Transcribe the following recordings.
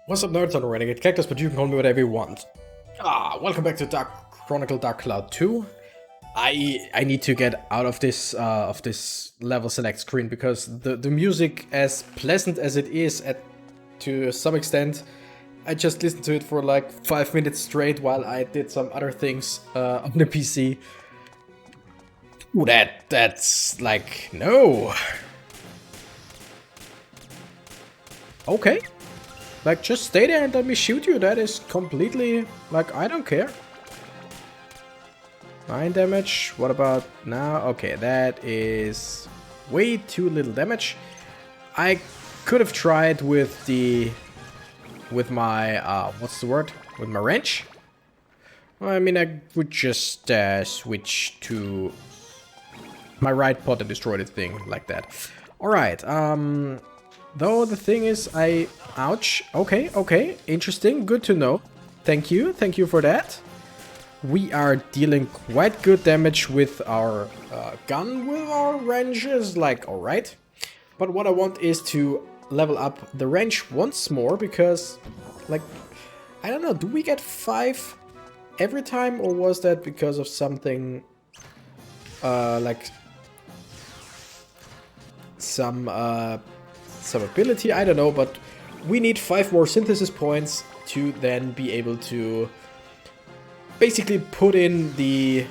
What's up, nerds on Renegade Cactus, but you can call me whatever you want. Welcome back to Chronicle Dark Cloud 2. I need to get out of this level select screen because the music, as pleasant as it is to some extent, I just listened to it for like 5 minutes straight while I did some other things on the PC. Ooh, that's like, no. Okay. Like, just stay there and let me shoot you. That is completely, like, I don't care. 9 damage. What about now? Okay, that is way too little damage. I could have tried with my, what's the word? With my wrench. I mean, I would just switch to my right pot and destroy the thing like that. Alright, though the thing is, ouch. Okay, interesting, good to know. Thank you for that. We are dealing quite good damage with our gun, with our wrenches, like, alright. But what I want is to level up the wrench once more, because, like, I don't know, do we get 5 every time, or was that because of something, like, some ability, I don't know, but we need 5 more synthesis points to then be able to basically put in the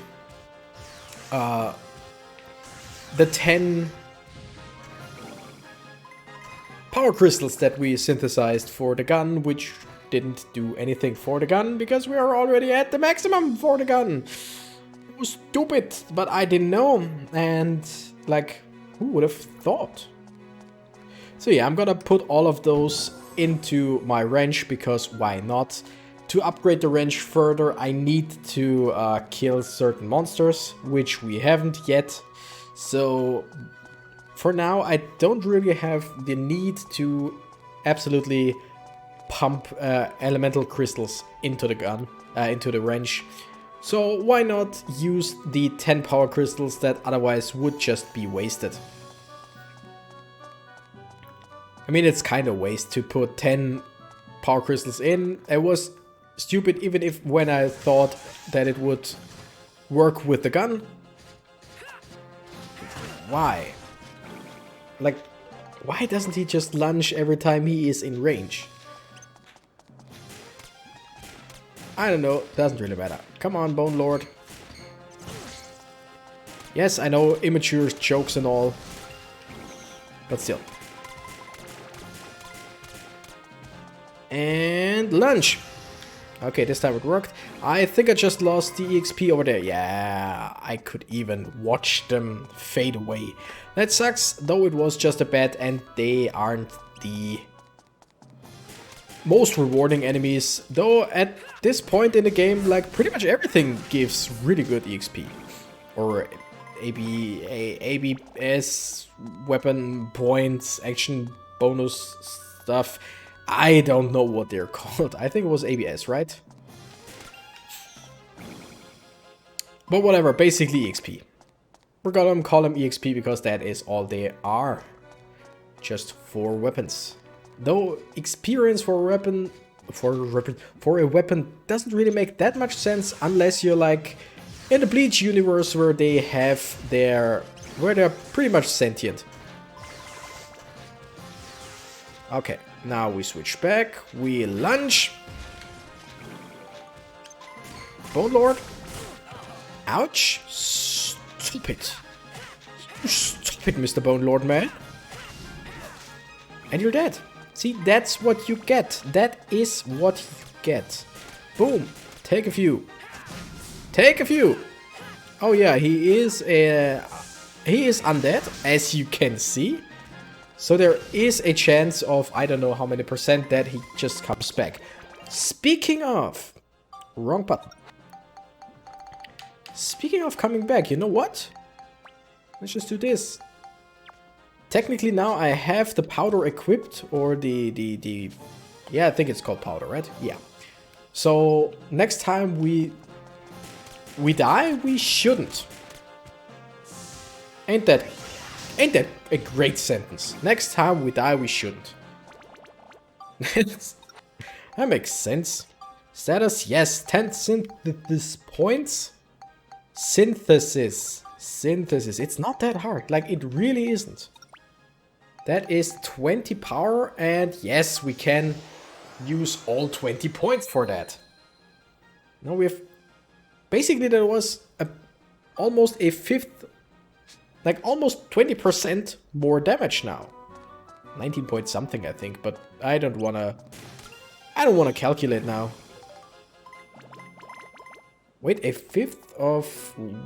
10 power crystals that we synthesized for the gun, which didn't do anything for the gun because we are already at the maximum for the gun. It was stupid, but I didn't know, and like, who would have thought? So yeah, I'm gonna put all of those into my wrench, because why not? To upgrade the wrench further, I need to kill certain monsters, which we haven't yet. So for now, I don't really have the need to absolutely pump elemental crystals into the gun, into the wrench. So why not use the 10 power crystals that otherwise would just be wasted? I mean, it's kind of waste to put 10 power crystals in. It was stupid even if when I thought that it would work with the gun. Why? Like, why doesn't he just lunge every time he is in range? I don't know, doesn't really matter. Come on, Bone Lord. Yes, I know, immature jokes and all, but still. And lunge. Okay, this time it worked. I think I just lost the EXP over there. Yeah, I could even watch them fade away. That sucks, though it was just a bet and they aren't the most rewarding enemies. Though at this point in the game, like, pretty much everything gives really good EXP. Or ABS, weapon points, action bonus stuff. I don't know what they're called. I think it was ABS, right? But whatever, basically EXP. We're gonna call them EXP because that is all they are. Just 4 weapons. Though experience for a weapon doesn't really make that much sense unless you're like in the Bleach universe where they have where they're pretty much sentient. Okay. Now we switch back, we lunge. Bone Lord. Ouch. Stop it. Stop it, Mr. Bone Lord, man. And you're dead. See, that's what you get. That is what you get. Boom. Take a few. Take a few. Oh yeah, he is undead, as you can see. So there is a chance of, I don't know how many percent, that he just comes back. Speaking of... Wrong button. Speaking of coming back, you know what? Let's just do this. Technically now I have the powder equipped, or the... Yeah, I think it's called powder, right? Yeah. So next time we die, we shouldn't. Ain't that a great sentence? Next time we die, we shouldn't. That makes sense. Status, yes. 10 synthesis points. Synthesis. Synthesis. It's not that hard. Like, it really isn't. That is 20 power. And yes, we can use all 20 points for that. Now we have... Basically, there was almost a fifth... Like, almost 20% more damage now. 19 point something, I think. But I don't wanna calculate now. Wait, a fifth of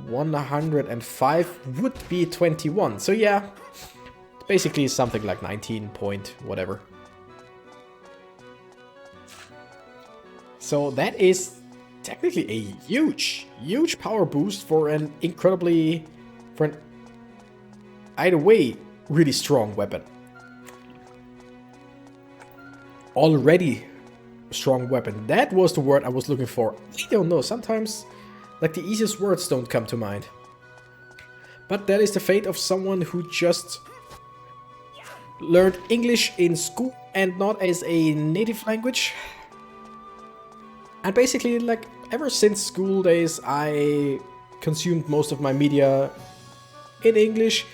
105 would be 21. So yeah, it's basically something like 19 point whatever. So that is technically a huge power boost for an either way, really strong weapon. Already strong weapon. That was the word I was looking for. I don't know, sometimes like the easiest words don't come to mind. But that is the fate of someone who just learned English in school and not as a native language. And basically, like, ever since school days, I consumed most of my media in English.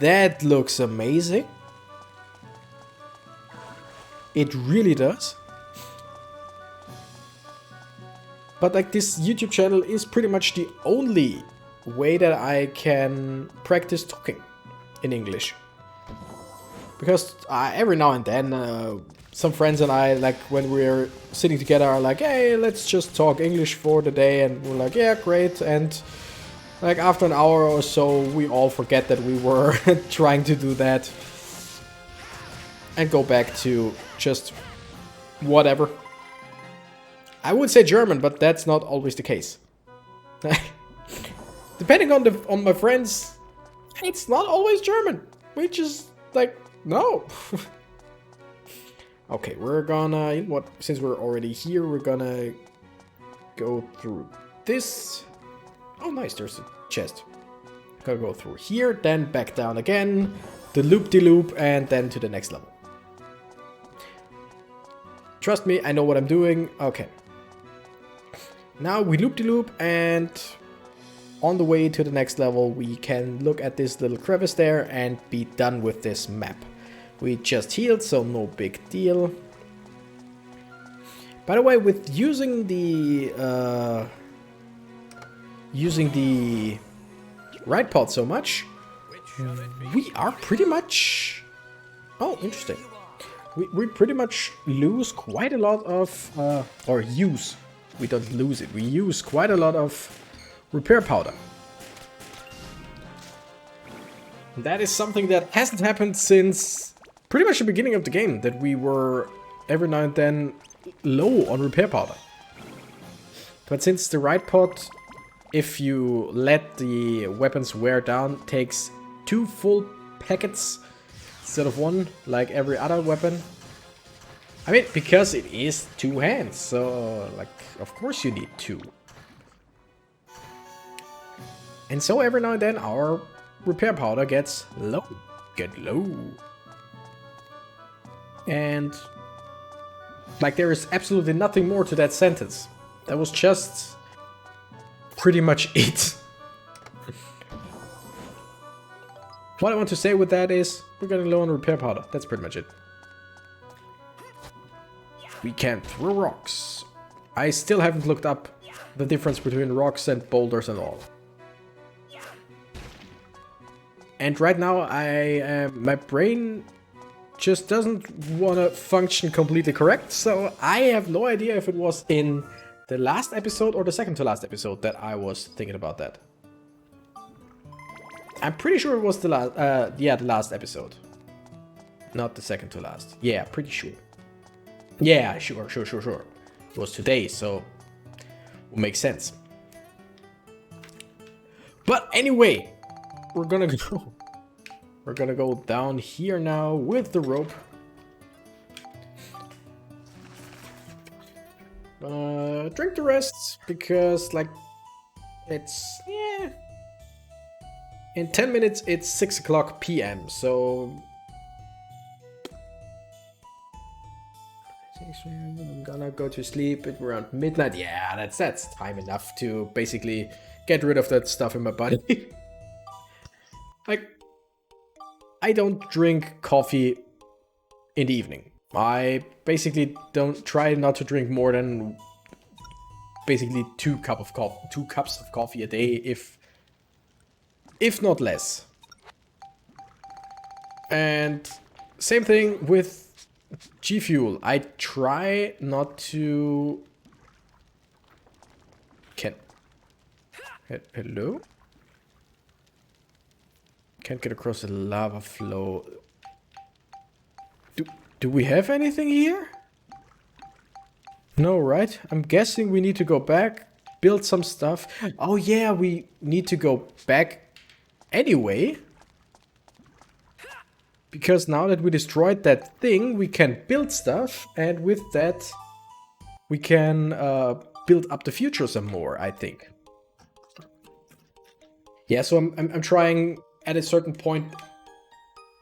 That looks amazing. It really does. But like, this YouTube channel is pretty much the only way that I can practice talking in English. Because every now and then, some friends and I, like, when we're sitting together, are like, hey, let's just talk English for the day. And we're like, yeah, great. And like, after an hour or so, we all forget that we were trying to do that. And go back to just whatever. I would say German, but that's not always the case. Depending on my friends, it's not always German. We just, like, no. Okay, we're gonna, you know what, since we're already here, we're gonna go through this. Oh, nice, there's a chest. Gonna go through here, then back down again, the loop-de-loop, and then to the next level. Trust me, I know what I'm doing. Okay. Now we loop-de-loop, and on the way to the next level, we can look at this little crevice there and be done with this map. We just healed, so no big deal. By the way, with using the ride pod so much, we are pretty much... Oh, interesting. We pretty much lose quite a lot of... or use. We don't lose it. We use quite a lot of repair powder. That is something that hasn't happened since pretty much the beginning of the game, that we were every now and then low on repair powder. But since the ride pod, if you let the weapons wear down, takes 2 full packets instead of 1, like every other weapon. I mean, because it is 2 hands, so, like, of course you need 2. And so every now and then our repair powder gets low. And, like, there is absolutely nothing more to that sentence. That was just pretty much it. What I want to say with that is, we're getting low on repair powder. That's pretty much it. We can throw rocks. I still haven't looked up the difference between rocks and boulders and all. And right now, my brain just doesn't want to function completely correct. So I have no idea if it was in the last episode or the second to last episode that I was thinking about that. I'm pretty sure it was the last, yeah, the last episode. Not the second to last. Yeah, pretty sure. Yeah, sure. It was today, so it will make sense. But anyway, we're gonna go down here now with the rope. Gonna drink the rest because, like, it's, yeah. In 10 minutes, it's 6 o'clock PM, so I'm gonna go to sleep at around midnight. Yeah, that's time enough to basically get rid of that stuff in my body. Like, I don't drink coffee in the evening. I basically don't try not to drink more than basically 2 cups of coffee a day, if not less. And same thing with G Fuel. I try not to... Hello? Can't get across the lava flow. Do we have anything here? No, right? I'm guessing we need to go back, build some stuff. Oh yeah, we need to go back anyway. Because now that we destroyed that thing, we can build stuff. And with that, we can build up the future some more, I think. Yeah, so I'm trying at a certain point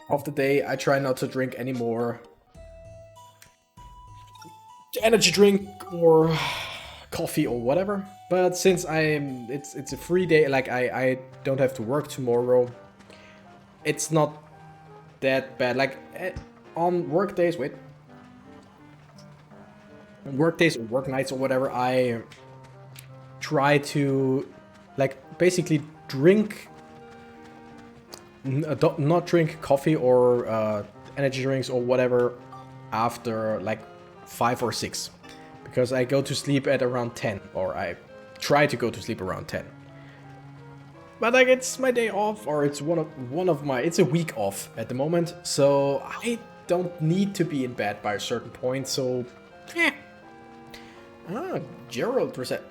of the day, I try not to drink any more energy drink or coffee or whatever. But since it's a free day, like I don't have to work tomorrow, it's not that bad. Like on work days, on work days or work nights or whatever, I try to like basically drink, not drink coffee or energy drinks or whatever after like 5 or 6, because I go to sleep at around 10, or I try to go to sleep around 10. But like it's my day off, or it's it's a week off at the moment, so I don't need to be in bed by a certain point. So yeah. Gerald resides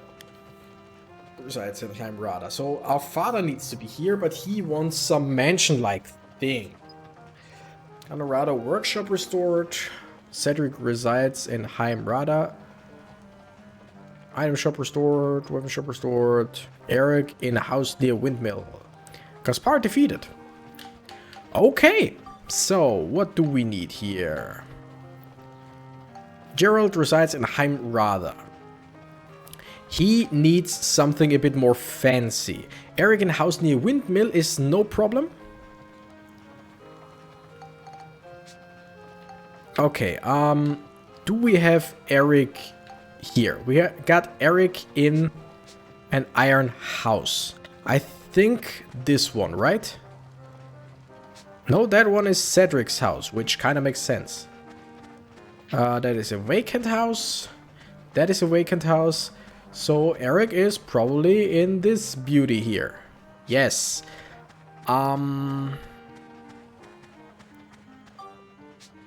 in Heimrada. So our father needs to be here, but he wants some mansion-like thing. Heimrada workshop restored. Cedric resides in Heimrada. Item shop restored. Weapon shop restored. Eric in a house near Windmill. Gaspar defeated. Okay, so what do we need here? Gerald resides in Heimrada. He needs something a bit more fancy. Eric in a house near Windmill is no problem. Okay, do we have Eric here? We got Eric in an iron house. I think this one, right? No, that one is Cedric's house, which kind of makes sense. That is a vacant house. That is a vacant house. So Eric is probably in this beauty here. Yes.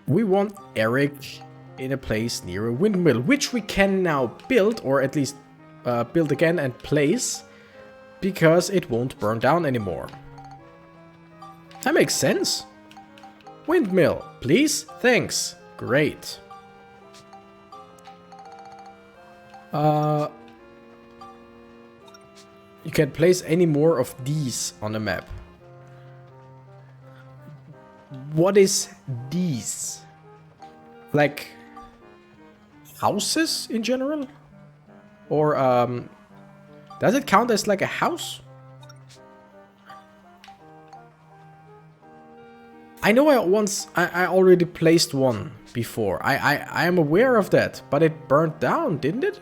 We want Eric in a place near a windmill, which we can now build, or at least build again and place, because it won't burn down anymore. That makes sense. Windmill, please. Thanks. Great. You can't place any more of these on the map. What is these? Like houses in general? Or does it count as like a house? I know I already placed one before. I am aware of that, but it burned down, didn't it?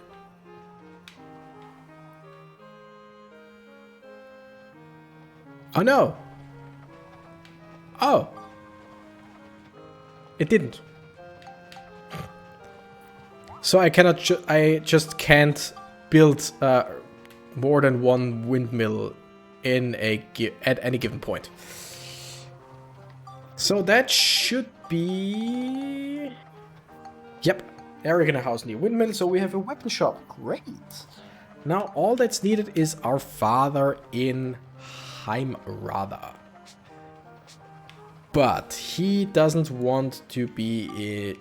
Oh no. Oh. It didn't. So I cannot. I just can't build more than one windmill in at any given point. So that should be. Yep, Eric in a house near windmill. So we have a weapon shop. Great. Now all that's needed is our father in Heimrada. But he doesn't want to be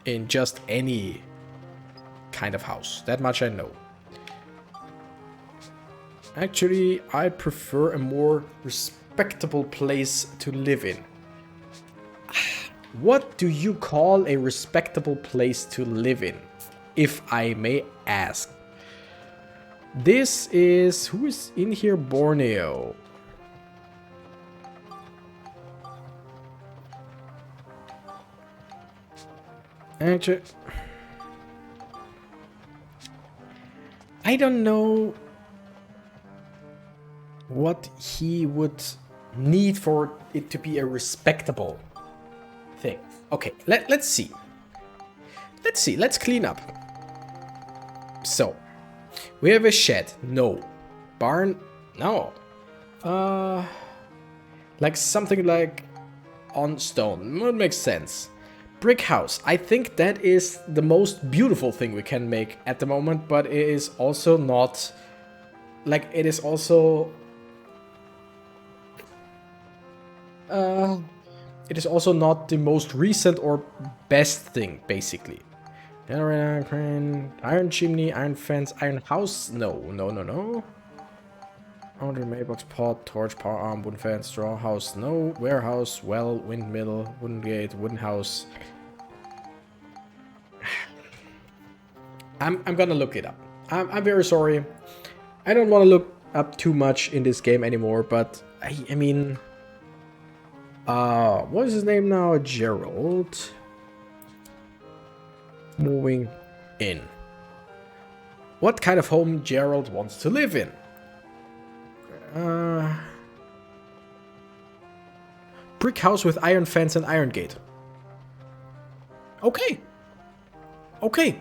in just any kind of house. That much I know. Actually, I prefer a more respectable place to live in. What do you call a respectable place to live in, if I may ask? This is... Who is in here? Borneo. Actually... I don't know what he would need for it to be a respectable thing. Okay, let's see. Let's clean up. So, we have a shed. No. Barn? No. Like something like on stone. Would make sense. Brick house. I think that is the most beautiful thing we can make at the moment, but it is also not... Like, it is also... it is also not the most recent or best thing, basically. Iron chimney, iron fence, iron house. No. Foundry, mailbox, pot, torch, power arm, wooden fence, straw house. No. Warehouse, well, windmill, wooden gate, wooden house. I'm gonna look it up. I'm very sorry. I don't want to look up too much in this game anymore, but I mean... what is his name now? Gerald. Moving in. What kind of home Gerald wants to live in? Brick house with iron fence and iron gate. Okay. Okay.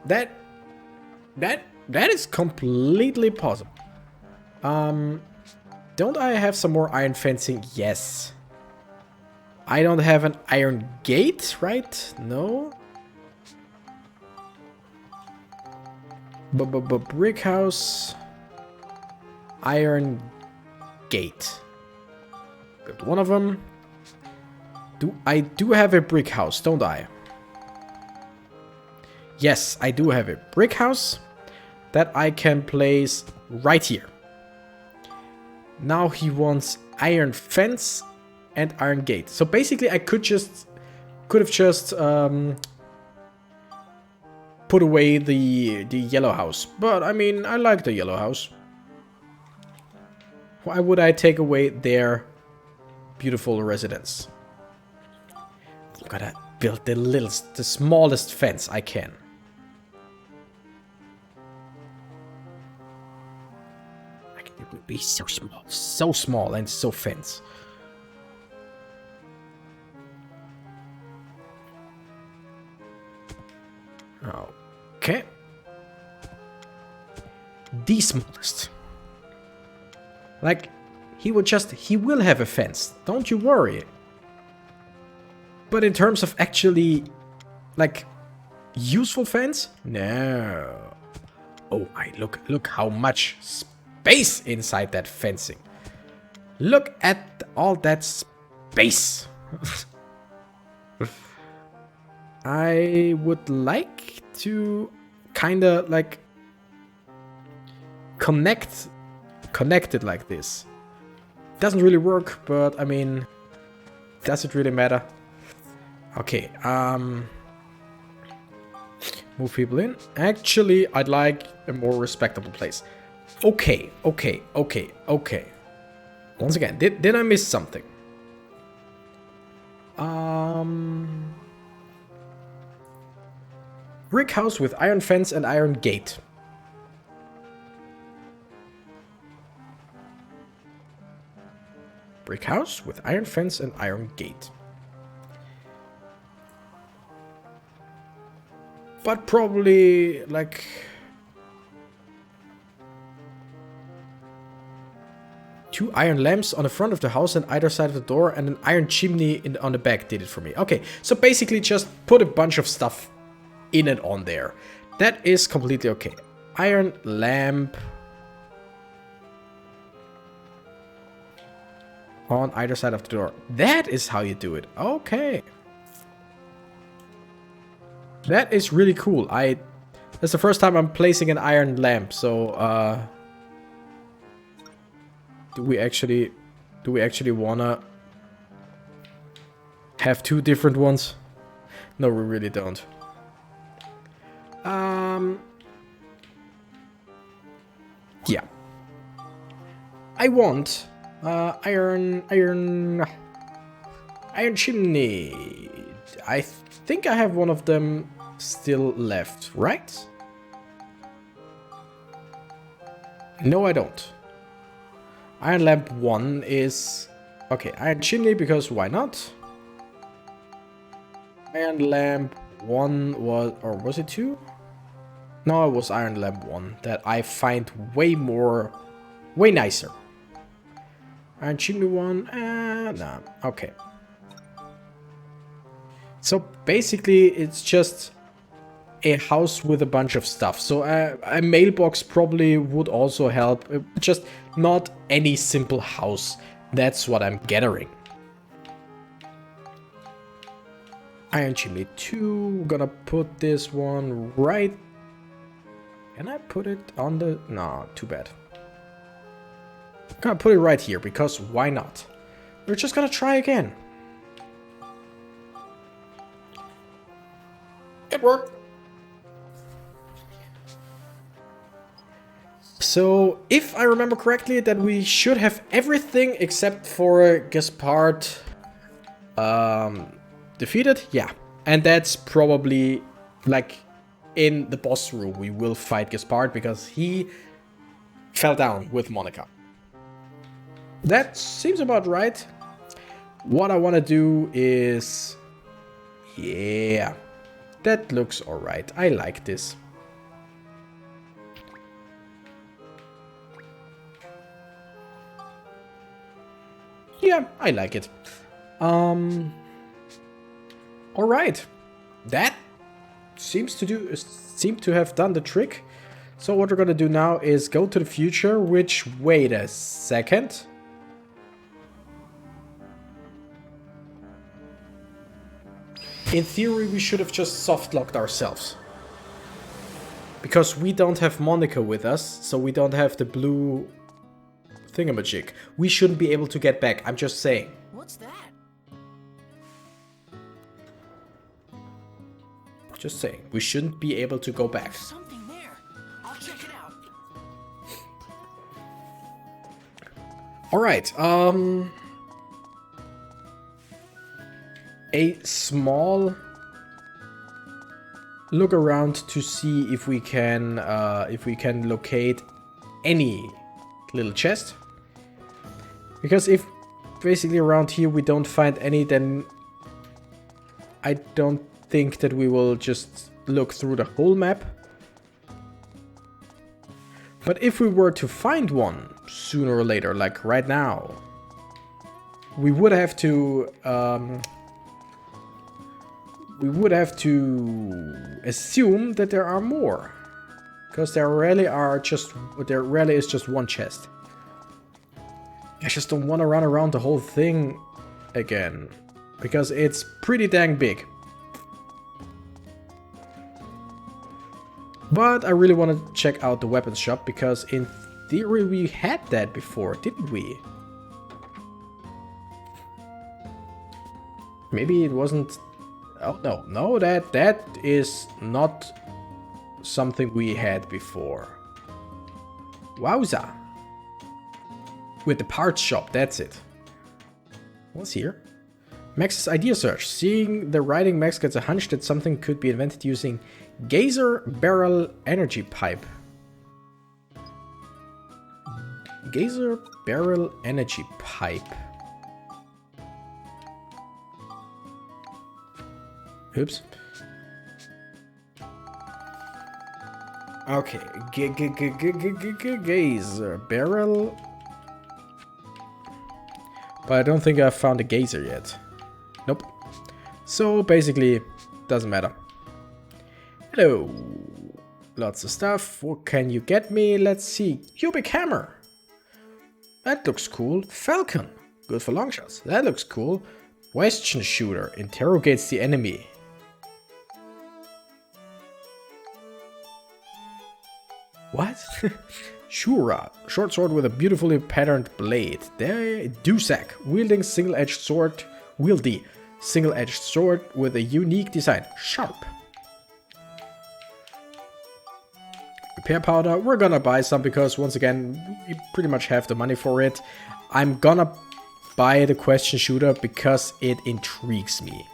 That is completely possible. Don't I have some more iron fencing? Yes. I don't have an iron gate, right? No. Brick house, iron gate. Got one of them. I do have a brick house, don't I? Yes, I do have a brick house that I can place right here. Now he wants iron fence and iron gate. So basically I could have just put away the yellow house. But I mean, I like the yellow house. Why would I take away their beautiful residence? I'm gonna build the smallest fence I can. Like, it would be so small and so fence. Okay. The smallest. Like, he will have a fence. Don't you worry. But in terms of actually, like, useful fence? No. Oh my, look how much space inside that fencing. Look at all that space. I would like to kinda like connect it like this. Doesn't really work, but I mean, does it really matter? Okay, move people in. Actually, I'd like a more respectable place. Okay. Once again, did I miss something? Brick house with iron fence and iron gate. Brick house with iron fence and iron gate. But probably like... two iron lamps on the front of the house and either side of the door, and an iron chimney on the back did it for me. Okay, so basically just put a bunch of stuff in and on there. That is completely okay. Iron lamp on either side of the door. That is how you do it. Okay. That is really cool. That's the first time I'm placing an iron lamp, so do we actually wanna have two different ones? No, we really don't. Yeah. I want iron chimney. I think I have one of them still left, right? No, I don't. Iron lamp 1 is... Okay, iron chimney, because why not? Iron lamp 1 was... Or was it 2? No, it was iron lamp 1 that I find way nicer. Iron chimney 1, nah, okay. So basically it's just a house with a bunch of stuff. So a mailbox probably would also help. Just not any simple house. That's what I'm gathering. Iron chimney 2. Gonna put this one right. Can I put it on the... No, too bad. Gonna put it right here because why not? We're just gonna try again. It worked. So, if I remember correctly, that we should have everything except for Gaspard defeated. Yeah, and that's probably like in the boss room we will fight Gaspard because he fell down with Monica. That seems about right. What I want to do is... Yeah, that looks alright. I like this. Yeah, I like it. Alright. That seems to have done the trick. So what we're gonna do now is go to the future, which... Wait a second. In theory, we should have just soft-locked ourselves. Because we don't have Monica with us, so we don't have the blue thingamajig. We shouldn't be able to get back, I'm just saying. What's that? Just saying, we shouldn't be able to go back. There's something there. I'll check it out. Alright, a small look around to see if we can locate any little chest. Because if basically around here we don't find any, then I don't think that we will just look through the whole map. But if we were to find one sooner or later, like right now, we would have to assume that there are more, because there rarely is just one chest. I just don't want to run around the whole thing again, because it's pretty dang big. But I really want to check out the weapons shop, because in theory we had that before, didn't we? Maybe it wasn't... Oh, no, that is not something we had before. Wowza. With the parts shop, that's it. What's here? Max's idea search. Seeing the writing, Max gets a hunch that something could be invented using geyser barrel energy pipe. Geyser barrel energy pipe. Oops. Okay, geyser barrel. But I don't think I've found a geyser yet. Nope. So basically, doesn't matter. Hello. Lots of stuff. What can you get me? Let's see. Cubic hammer. That looks cool. Falcon. Good for long shots. That looks cool. Question shooter. Interrogates the enemy. What? Shura, short sword with a beautifully patterned blade. There, Dusak, wielding single-edged sword, wieldy. Single-edged sword with a unique design. Sharp. Repair powder. We're gonna buy some because, once again, we pretty much have the money for it. I'm gonna buy the question shooter because it intrigues me.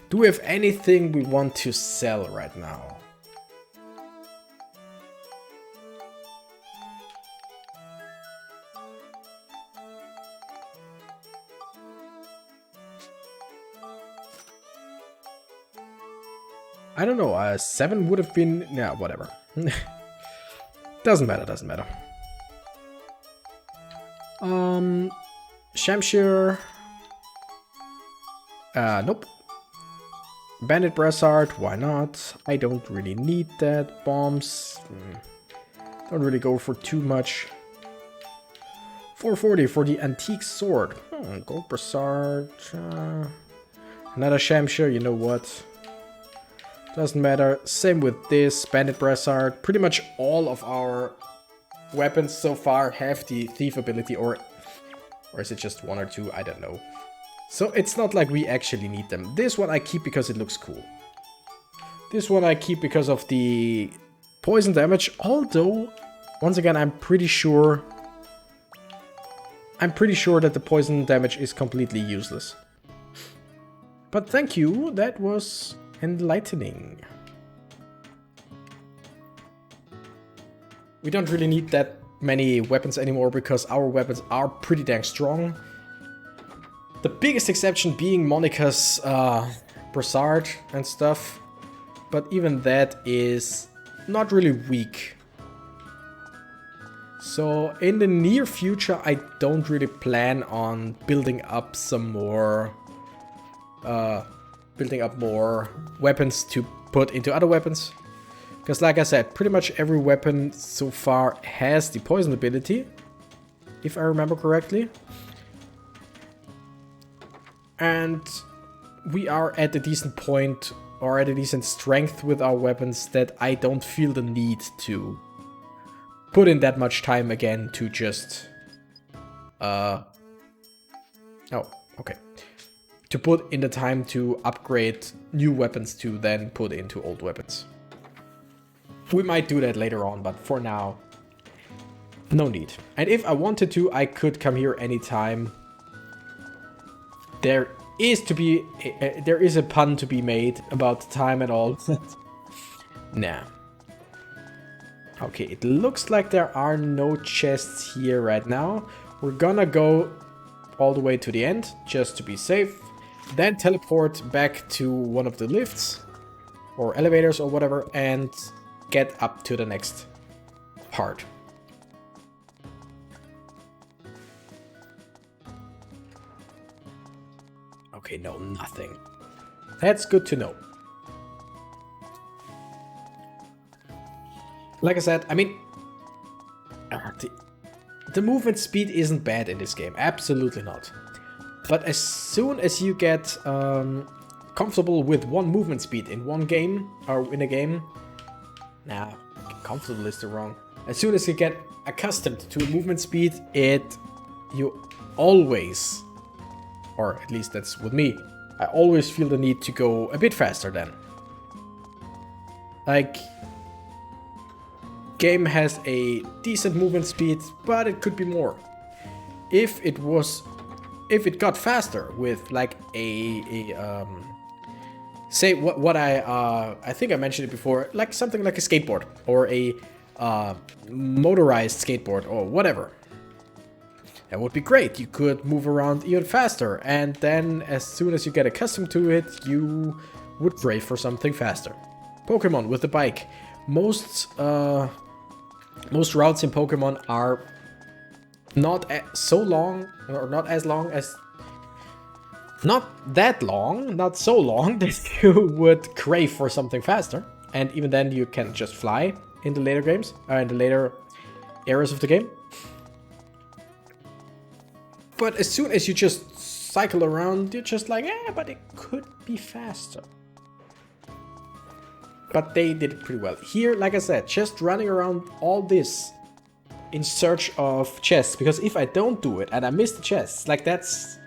Do we have anything we want to sell right now? I don't know, 7 would have been... yeah, whatever. Doesn't matter, doesn't matter. Shamshir. Nope. Bandit Brassard, why not? I don't really need that. Bombs. Don't really go for too much. 440 for the antique sword. Gold Brassard. Another Shamshir, you know what? Doesn't matter. Same with this. Bandit Brassard. Pretty much all of our weapons so far have the thief ability, or is it just 1 or 2? I don't know. So it's not like we actually need them. This one I keep because it looks cool. This one I keep because of the poison damage. Although, once again, I'm pretty sure that the poison damage is completely useless. But thank you. That was enlightening. We don't really need that many weapons anymore because our weapons are pretty dang strong. The biggest exception being Monica's Brassard and stuff. But even that is not really weak. So in the near future I don't really plan on building up some more weapons to put into other weapons. Because like I said, pretty much every weapon so far has the poison ability, if I remember correctly. And we are at a decent point, or at a decent strength with our weapons, that I don't feel the need to put in that much time again to just... oh, okay. To put in the time to upgrade new weapons to then put into old weapons. We might do that later on, but for now, no need. And if I wanted to, I could come here anytime. There is a pun to be made about time and all. Nah. Okay, it looks like there are no chests here right now. We're gonna go all the way to the end, just to be safe. Then teleport back to one of the lifts, or elevators or whatever, and get up to the next part. Okay, no, nothing. That's good to know. Like I said, I mean, the movement speed isn't bad in this game. Absolutely not. But as soon as you get comfortable with one movement speed in one game, or in a game... Nah, comfortable is the wrong. As soon as you get accustomed to a movement speed, you always... or at least that's with me, I always feel the need to go a bit faster then. Like, game has a decent movement speed, but it could be more. If it got faster with like say what I think I mentioned it before, like something like a skateboard or a motorized skateboard or whatever. That would be great. You could move around even faster, and then as soon as you get accustomed to it, you would crave for something faster. Pokemon with the bike. Most routes in Pokemon are not so long, or not as long as... not that long, not so long that you would crave for something faster. And even then you can just fly in the later games, in the later eras of the game. But as soon as you just cycle around, you're just like, yeah, but it could be faster. But they did it pretty well. Here, like I said, just running around all this in search of chests. Because if I don't do it and I miss the chests, like that's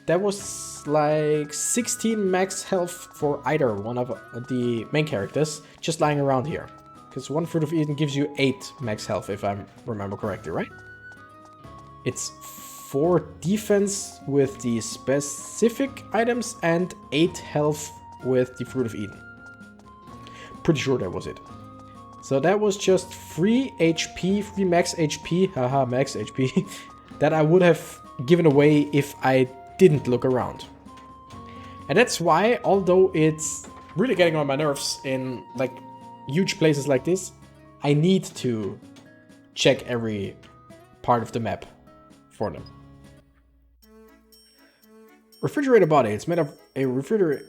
That was like 16 max health for either one of the main characters just lying around here. Because one Fruit of Eden gives you 8 max health, if I remember correctly, right? It's 4 defense with the specific items and 8 health with the Fruit of Eden. Pretty sure that was it. So that was just 3 HP, 3 max HP, haha, max HP, that I would have given away if I didn't look around. And that's why, although it's really getting on my nerves in like huge places like this, I need to check every part of the map for them. Refrigerator body. It's made of a refrigerator,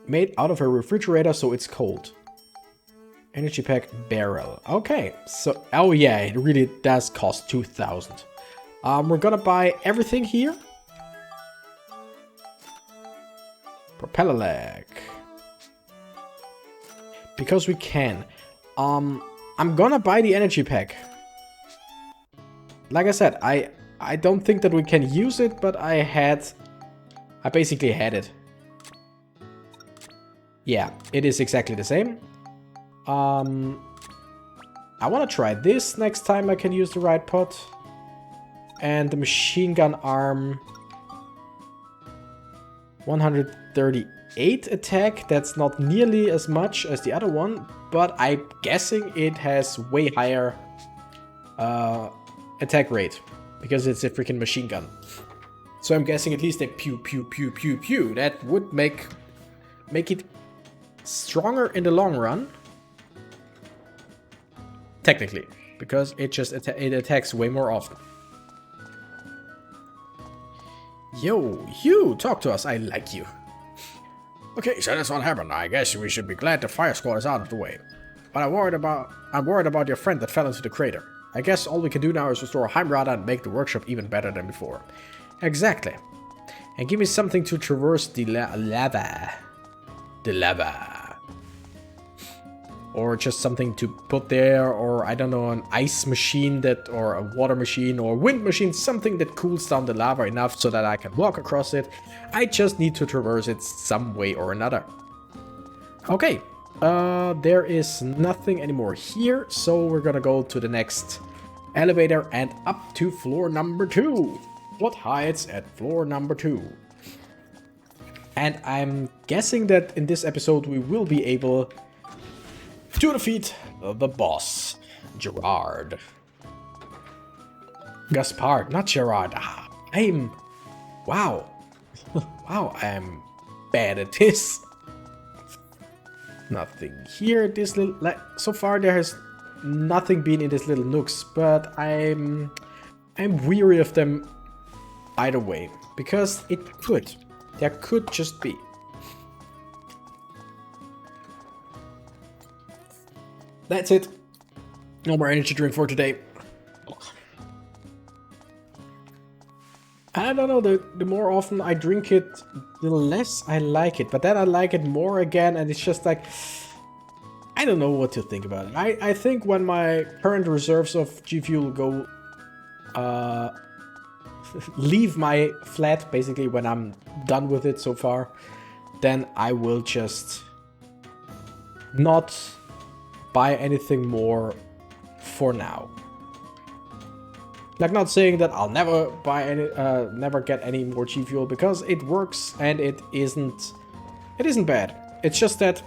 made out of a refrigerator, so it's cold. Energy pack barrel. Okay, so oh yeah, it really does cost 2,000. We're gonna buy everything here. Propeller leg. Because we can. I'm gonna buy the energy pack. Like I said, I don't think that we can use it, but I basically had it. Yeah, it is exactly the same. I want to try this next time I can use the right pot. And the machine gun arm. 138 attack. That's not nearly as much as the other one, but I'm guessing it has way higher attack rate because it's a freaking machine gun. So I'm guessing at least a pew pew pew pew pew. That would make it stronger in the long run. Technically, because it just it attacks way more often. Yo, you talk to us. I like you. Okay, so that's what happened. I guess we should be glad the fire squad is out of the way. But I'm worried about your friend that fell into the crater. I guess all we can do now is restore Heimrada and make the workshop even better than before. Exactly. And give me something to traverse the lava. The lava. Or just something to put there, or I don't know, an ice machine that, or a water machine, or wind machine, something that cools down the lava enough so that I can walk across it. I just need to traverse it some way or another. Okay, there is nothing anymore here, so we're gonna go to the next elevator and up to floor number 2. What hides at floor number 2? And I'm guessing that in this episode we will be able to defeat the boss, Gerard. Gaspard, not Gerard. Wow. Wow, I'm bad at this. Nothing here. This little, like, so far there has nothing been in this little nooks, but I'm weary of them either way, because there could just be. That's it. No more energy drink for today. I don't know, the more often I drink it, the less I like it. But then I like it more again, and it's just like, I don't know what to think about it. I think when my current reserves of G Fuel go, leave my flat, basically when I'm done with it so far, then I will just not buy anything more for now. Like, not saying that I'll never buy any, never get any more G Fuel, because it works and it isn't bad. It's just that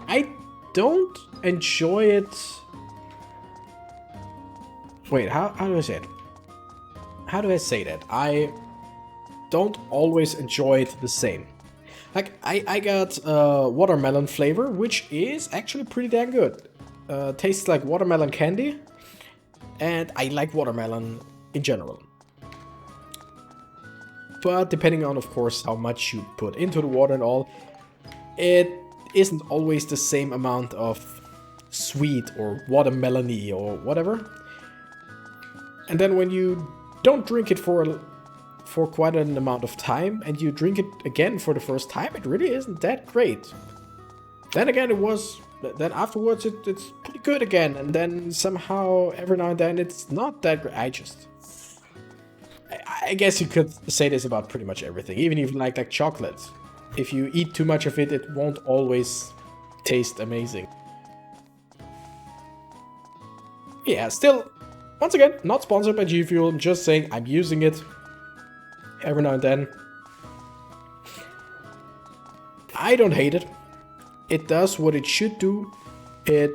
I don't enjoy it. Wait, how do I say it? How do I say that? I don't always enjoy it the same. Like, I got watermelon flavor, which is actually pretty damn good. Tastes like watermelon candy, and I like watermelon in general. But depending on, of course, how much you put into the water and all, it isn't always the same amount of sweet or watermelon-y or whatever. And then when you don't drink it for quite an amount of time, and you drink it again for the first time, it really isn't that great. Then again, then afterwards it's pretty good again, and then somehow every now and then it's not that great. I guess you could say this about pretty much everything. Even if you like chocolate. If you eat too much of it, it won't always taste amazing. Yeah, still, once again, not sponsored by G Fuel. I'm just saying I'm using it every now and then. I don't hate it. It does what it should do. It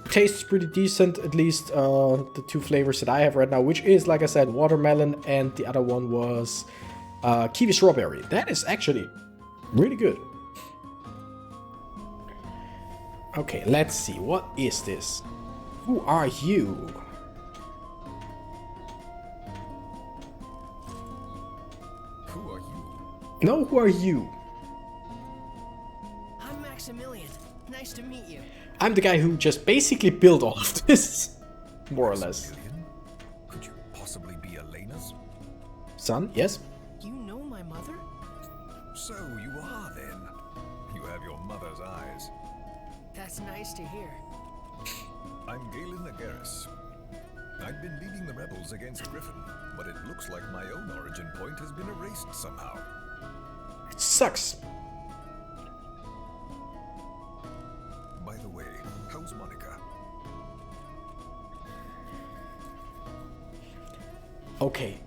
tastes pretty decent, at least the two flavors that I have right now, which is, like I said, watermelon, and the other one was kiwi strawberry. That is actually really good. Okay, let's see. What is this? Who are you? Who are you? No, who are you? I'm Maximilian. Nice to meet you. I'm the guy who just basically built all of this. More or less. Maximilian? Could you possibly be Elena's? Son, yes? You know my mother? So you are then. You have your mother's eyes. That's nice to hear. I'm Galen Agaris. I've been leading the rebels against Griffin, but it looks like my own origin point has been erased somehow. It sucks. By the way, how's Monica? Okay,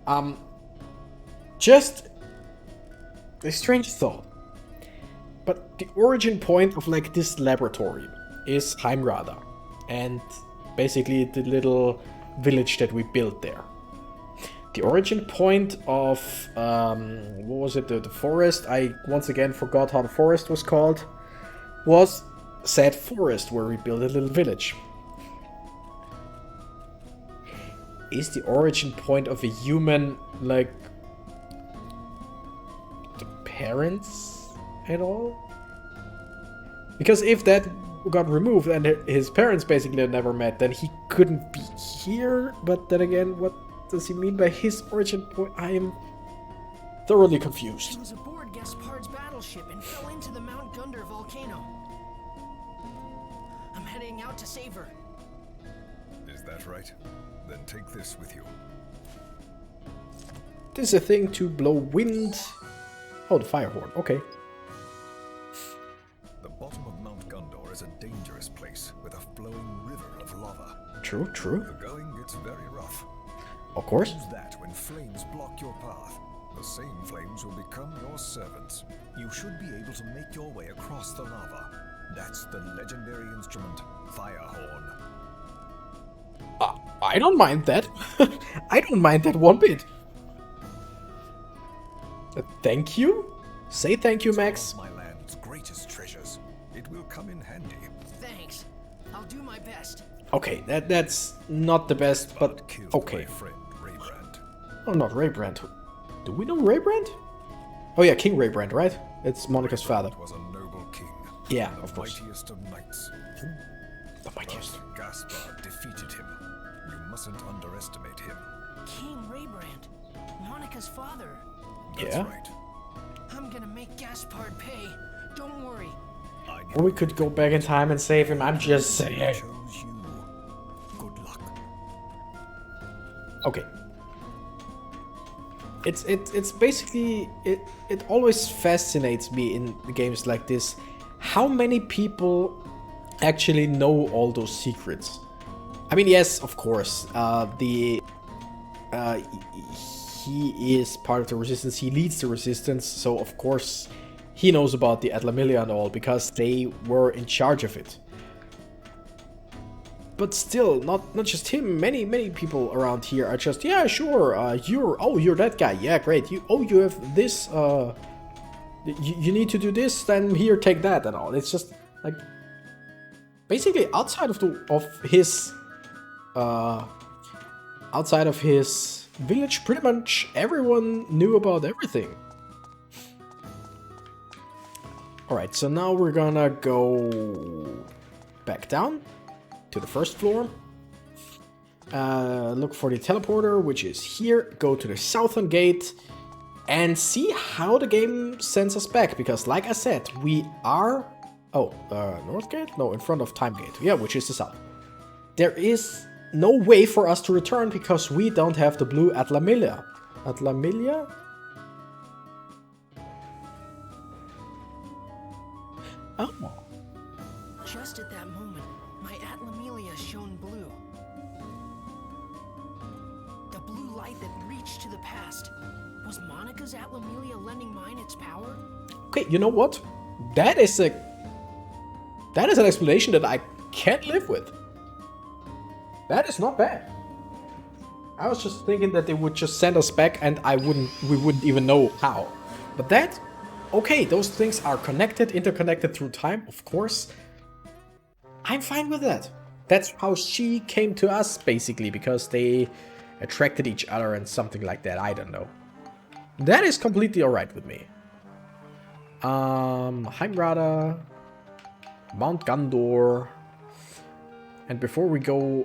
just a strange thought. But the origin point of like this laboratory is Heimrada. And basically the little village that we built there. The origin point of, what was it, the forest? I once again forgot how the forest was called. Was said forest where we built a little village. Is the origin point of a human like the parents at all? Because if that got removed and his parents basically never met, then he couldn't be here. But then again, what does he mean by his origin point? I am thoroughly She confused. was aboard Gaspard's battleship and fell into the Mount Gunder volcano. I'm heading out to save her. Is that right? Then take this with you. This is a thing to blow wind. Oh, the fire horn. Okay. The bottom of Mount Gundor is a dangerous place with a flowing river of lava. True, true. The going gets very rough. Of course. Use that when flames block your path. The same flames will become your servants. You should be able to make your way across the lava. That's the legendary instrument, Firehorn. I don't mind that. I don't mind that one bit. Thank you? Say thank you, Max. One of my land's greatest treasures. It will come in handy. Thanks. I'll do my best. Okay, that's not the best, but Killed okay. my friend Raybrand. Oh, not Raybrand. Do we know Raybrand? Oh yeah, King Raybrand, right? It's Monica's father. Was a noble king. Yeah, the of course. Mightiest of knights. The mightiest. But Gaspard defeated him. You mustn't underestimate him. King Raybrand. Monica's father. That's Yeah? right. I'm gonna make Gaspard pay. Don't worry. I Or we could go back in time and save him. I'm just saying. chose you. Good luck. Okay. It's basically it always fascinates me in games like this how many people actually know all those secrets. I mean, yes, of course, he is part of the resistance. He leads the resistance, so of course he knows about the Atlamilia and all because they were in charge of it. But still, not just him. Many people around here are just, yeah, sure. You're that guy. Yeah, great. You have this. You need to do this. Then here, take that and all. It's just like basically outside of his village, pretty much everyone knew about everything. All right, so now we're gonna go back down to the first floor. Look for the teleporter, which is here. Go to the southern gate and see how the game sends us back. Because like I said, we are... Oh, north gate? No, in front of time gate. Yeah, which is the south. There is no way for us to return because we don't have the blue Atlamilia. Atlamilia? Oh. Just at that moment, my Atlamelia shone blue. The blue light that reached to the past. Was Monica's Atlamelia lending mine its power? Okay, you know what? That is an explanation that I can't live with. That is not bad. I was just thinking that they would just send us back and we wouldn't even know how. But that, okay, those things are connected, interconnected through time, of course. I'm fine with that. That's how she came to us, basically, because they attracted each other and something like that. I don't know. That is completely alright with me. Heimrada, Mount Gundor. And before we go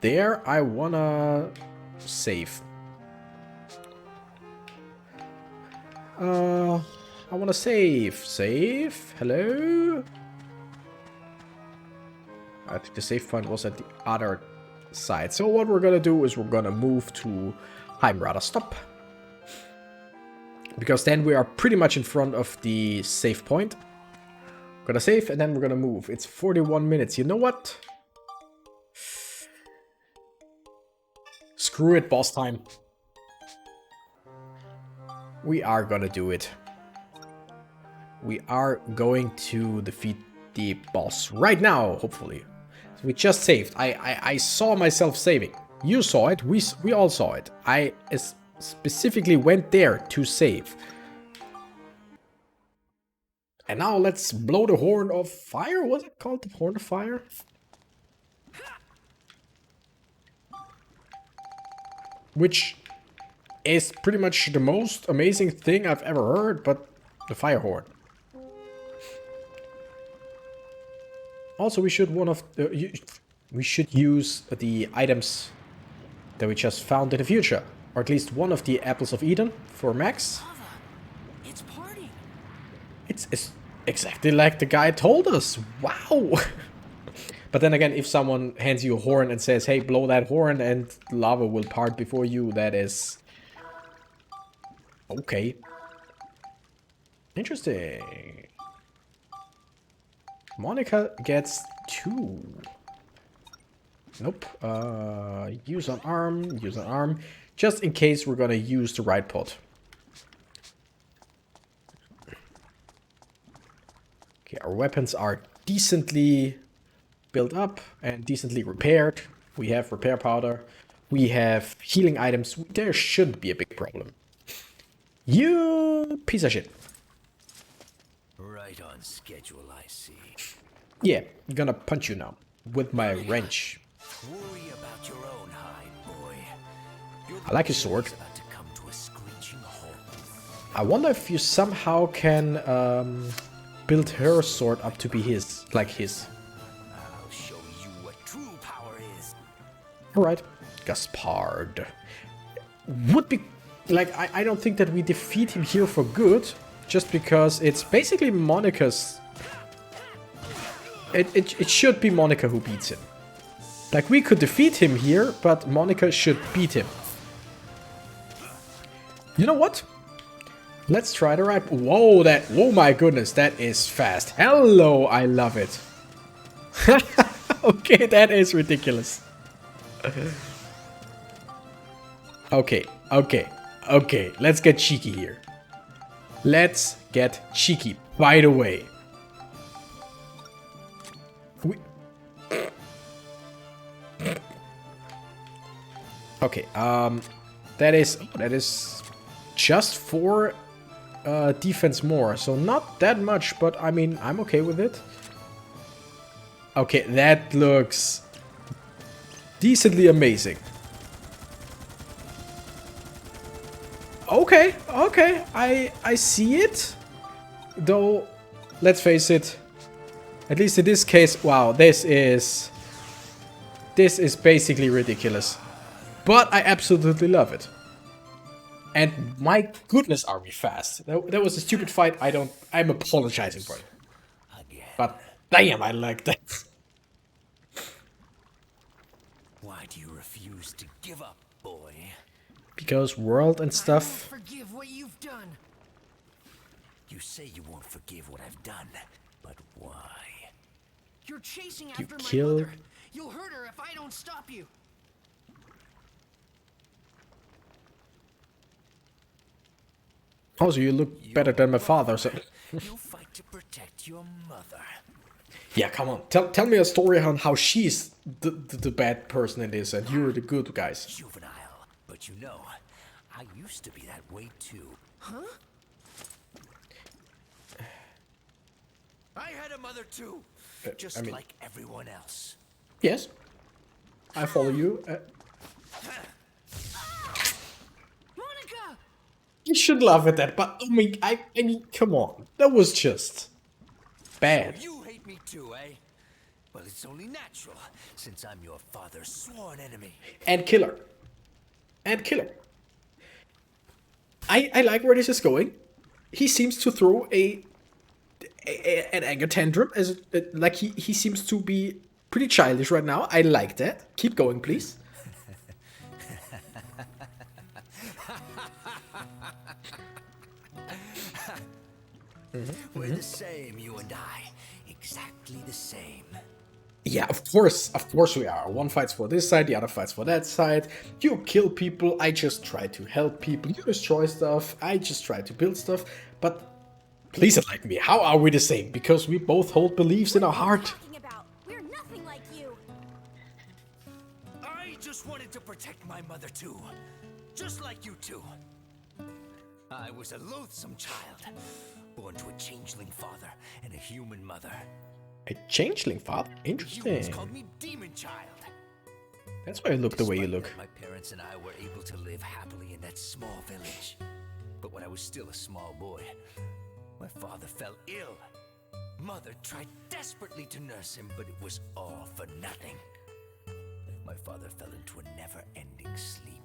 there, I wanna save. I wanna save. Save? Hello? I think the save point was at the other side. So what we're gonna do is we're gonna move to Heimrada. Stop. Because then we are pretty much in front of the save point. Gonna save and then we're gonna move. It's 41 minutes. You know what? Screw it, boss time. We are gonna do it. We are going to defeat the boss right now, hopefully. So we just saved. I saw myself saving. You saw it. We all saw it. I specifically went there to save. And now let's blow the horn of fire. Was it called the horn of fire? Which is pretty much the most amazing thing I've ever heard, but the fire horn. Also, we should use the items that we just found in the future, or at least one of the apples of Eden for Max. It's party. It's exactly like the guy told us. Wow. But then again, if someone hands you a horn and says, "Hey, blow that horn and lava will part before you," that is okay. Interesting. Monica gets 2. Nope. Use an arm. Use an arm. Just in case we're gonna use the right pot. Okay, our weapons are decently built up and decently repaired. We have repair powder. We have healing items. There shouldn't be a big problem. You piece of shit. Right on schedule, I see. Yeah, I'm gonna punch you now with my wrench. Worry about your own hide, boy. I like his sword. About to come to a screeching halt. I wonder if you somehow can build her sword up to be his, like his. I'll show you what true power is. Alright, Gaspard. Would be, like, I don't think that we defeat him here for good, just because it's basically Monica's. It should be Monica who beats him. Like, we could defeat him here, but Monica should beat him. You know what? Let's try the right... Whoa, oh my goodness, that is fast. Hello, I love it. Okay, that is ridiculous. Okay. Let's get cheeky here. Let's get cheeky. By the way. Okay, that is just 4 defense more, so not that much, but I mean, I'm okay with it. Okay, that looks decently amazing. Okay, I see it. Though, let's face it, at least in this case, wow, this is basically ridiculous. But I absolutely love it. And my goodness, are we fast. That was a stupid fight. I'm apologizing for it. Again. But damn, I like that. Why do you refuse to give up, boy? Because world and I stuff. won't forgive what you've done. You say you won't forgive what I've done, but why? You're chasing after my killed- mother. You'll hurt her if I don't stop you. Also, you look better than my father, so... You fight to protect your mother. Yeah, come on. Tell me a story on how she's the bad person in this and you're the good guys. Juvenile. But you know, I used to be that way too. Huh? I had a mother too. Just I mean- like everyone else. Yes. I follow you. Monica! You should laugh at that, but I mean, come on. That was just bad. You hate me too, eh? Well, it's only natural, since I'm your father's sworn enemy. And killer. And killer. I like where this is going. He seems to throw an anger tantrum as like he seems to be pretty childish right now. I like that. Keep going, please. We're the same, you and I. Exactly the same. Yeah, of course we are. One fights for this side, the other fights for that side. You kill people, I just try to help people. You destroy stuff, I just try to build stuff. But please enlighten me, how are we the same? Because we both hold beliefs in our heart. Talking about? We're nothing like you. I just wanted to protect my mother too. Just like you two. I was a loathsome child. Born to a changeling father and a human mother. A changeling father? Humans Interesting. called me Demon Child. That's why you look the way you Despite look. that, my parents and I were able to live happily in that small village. But when I was still a small boy, my father fell ill. Mother tried desperately to nurse him, but it was all for nothing. My father fell into a never-ending sleep.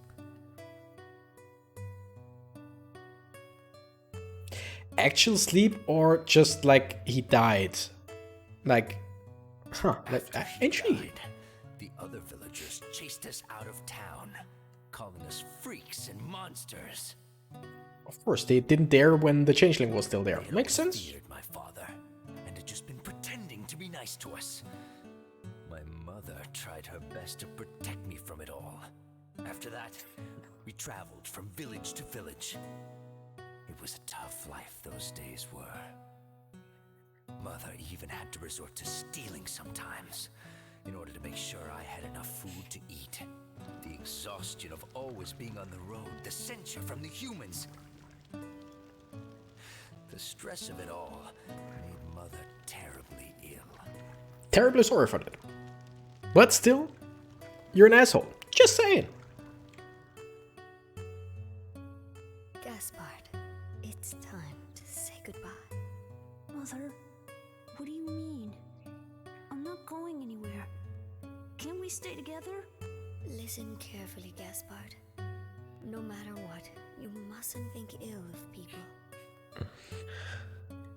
Actual sleep or just like he died? Like, huh, like, After he intrigued. died, the other villagers chased us out of town, calling us freaks and monsters. Of course, they didn't dare when the changeling was still there. They Makes always sense? feared my father, and had just been pretending to be nice to us. My mother tried her best to protect me from it all. After that, we traveled from village to village. It was a tough life those days were. Mother even had to resort to stealing sometimes, in order to make sure I had enough food to eat. The exhaustion of always being on the road, the censure from the humans. The stress of it all made Mother terribly ill. Terribly sorry for that. But still, you're an asshole. Just saying. Gaspard, it's time to say goodbye. Mother, what do you mean? I'm not going anywhere. Can't we stay together? Listen carefully, Gaspard. No matter what, you mustn't think ill of people.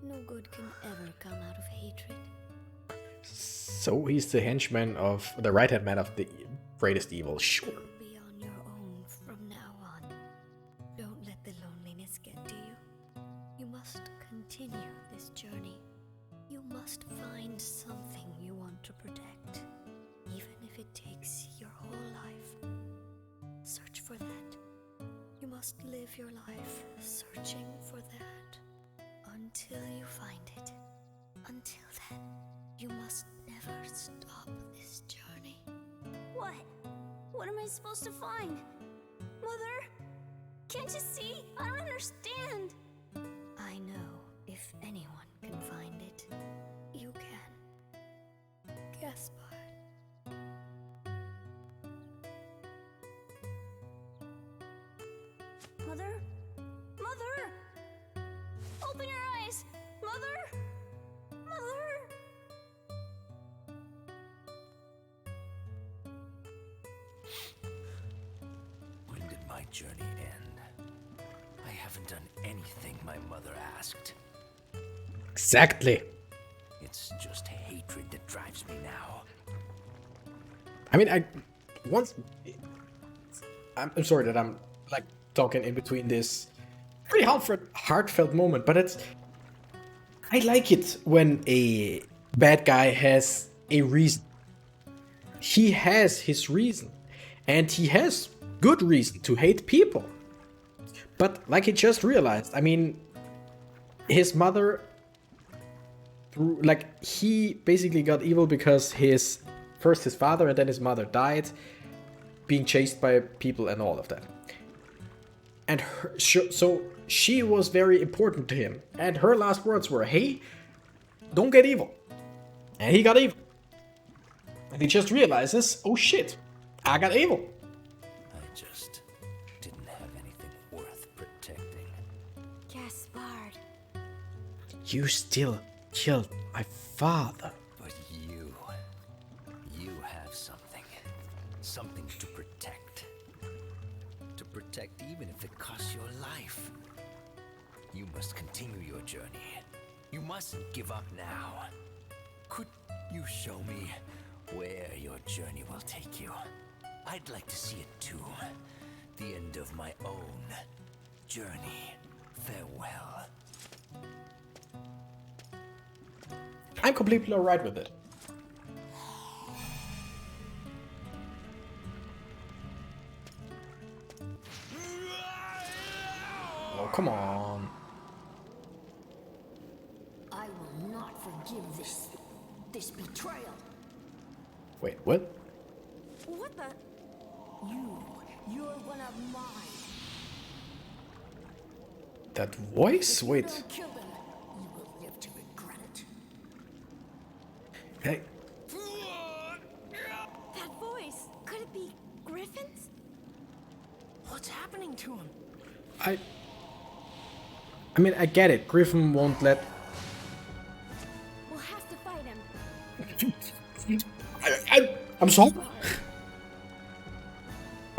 No good can ever come out of hatred. So he's the henchman of the right-hand man of the greatest evil. Sure. You'll be on your own from now on. Don't let the loneliness get to you. You must continue this journey. You must find something you want to protect, even if it takes your whole life. Search for that. You must live your life searching for that until you find it. Until then, you must never stop this journey. What? What am I supposed to find? Mother? Can't you see? I don't understand. I know if anyone can find it, you can. Gaspard. Mother? Mother! Open your eyes! Mother! Mother! When did my journey end? I haven't done anything my mother asked. Exactly. It's just hatred that drives me now. I mean, I'm sorry that I'm like talking in between this pretty heartfelt moment, but I like it when a bad guy has a reason. He has his reason, and he has good reason to hate people. But like he just realized, I mean, his mother, like, he basically got evil because first his father and then his mother died, being chased by people and all of that. And so she was very important to him. And her last words were, hey, don't get evil. And he got evil. And he just realizes, oh shit, I got evil. I just didn't have anything worth protecting. Gaspard. You still killed my father. But you have something. Something to protect. To protect even if it costs your life. You must continue your journey. You mustn't give up now. Could you show me where your journey will take you? I'd like to see it too. The end of my own journey. Farewell. I'm completely alright with it. Oh, come on. I will not forgive this betrayal. Wait, what? What the? You're one of mine. That voice? Wait. Don't kill them. You will live to regret it. Hey. That voice. Could it be Griffin's? What's happening to him? I mean, I get it. Griffin won't let... We'll have to fight him. I'm sorry.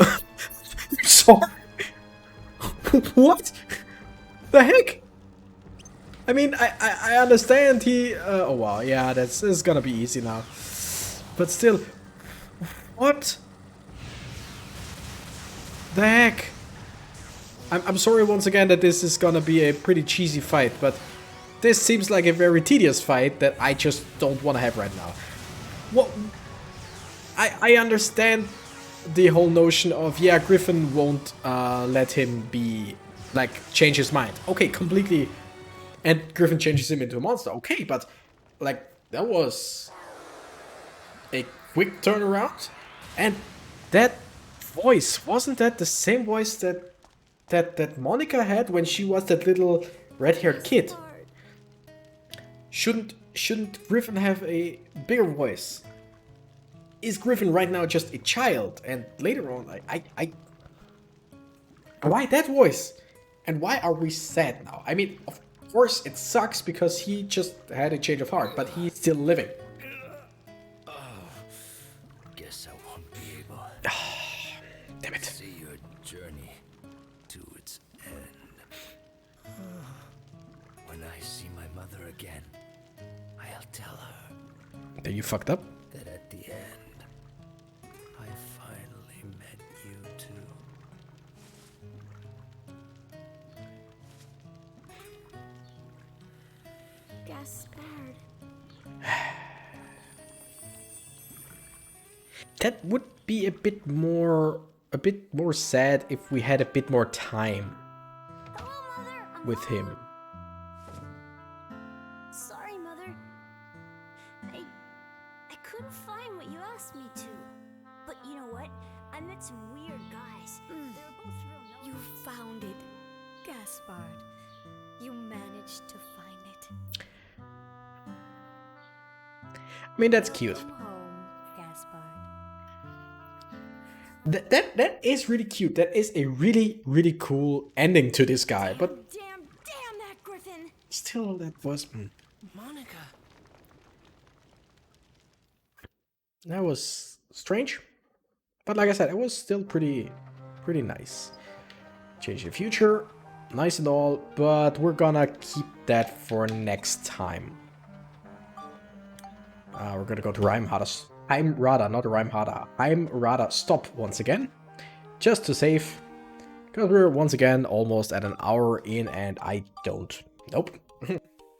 I'm sorry. What? The heck? I mean, I understand he... oh wow, yeah, this is gonna be easy now. But still... What? The heck? I'm sorry once again that this is gonna be a pretty cheesy fight, but this seems like a very tedious fight that I just don't want to have right now. What? I understand the whole notion of, yeah, Griffin won't let him be, like, change his mind. Okay, completely. And Griffin changes him into a monster. Okay, but, like, that was a quick turnaround. And that voice, wasn't that the same voice that Monica had when she was that little red-haired kid? Shouldn't Griffin have a bigger voice? Is Griffin right now just a child? And later on, why that voice? And why are we sad now? I mean, of course it sucks because he just had a change of heart, but he's still living. Guess I won't be able Damn it. to see your journey to its end. When I see my mother again, I'll tell her Then you fucked up? that at the end, I finally met you too. Gaspard. That would be a bit more sad if we had a bit more time Hello, Mother. I'm with him. home. Sorry, Mother. I couldn't find what you asked me to. But you know what? I met some weird guys. They were both real. You found it, Gaspard. You managed to find it. I mean, that's cute. Come home, Gaspard. That is really cute. That is a really, really cool ending to this guy. But Damn that Griffin! still, that was... Monica. That was strange. But like I said, it was still pretty nice. Change the future. Nice and all. But we're gonna keep that for next time. We're gonna go to Heimrada, not Heimrada. Heimrada stop once again. Just to save. Because we're once again almost at an hour in and I don't... Nope.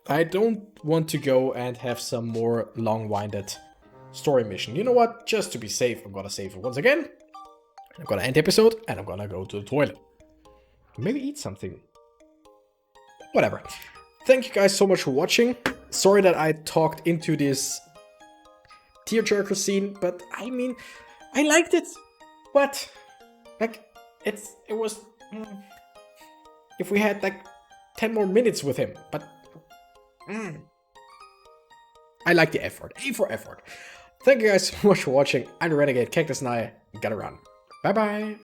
I don't want to go and have some more long-winded story mission. You know what? Just to be safe, I'm gonna save it once again. I'm gonna end the episode and I'm gonna go to the toilet. Maybe eat something. Whatever. Thank you guys so much for watching. Sorry that I talked into this tearjerker scene, but I mean, I liked it. But like, it was if we had like 10 more minutes with him, but I like the effort. A for effort. Thank you guys so much for watching. I'm the Renegade Cactus and I gotta run. Bye bye.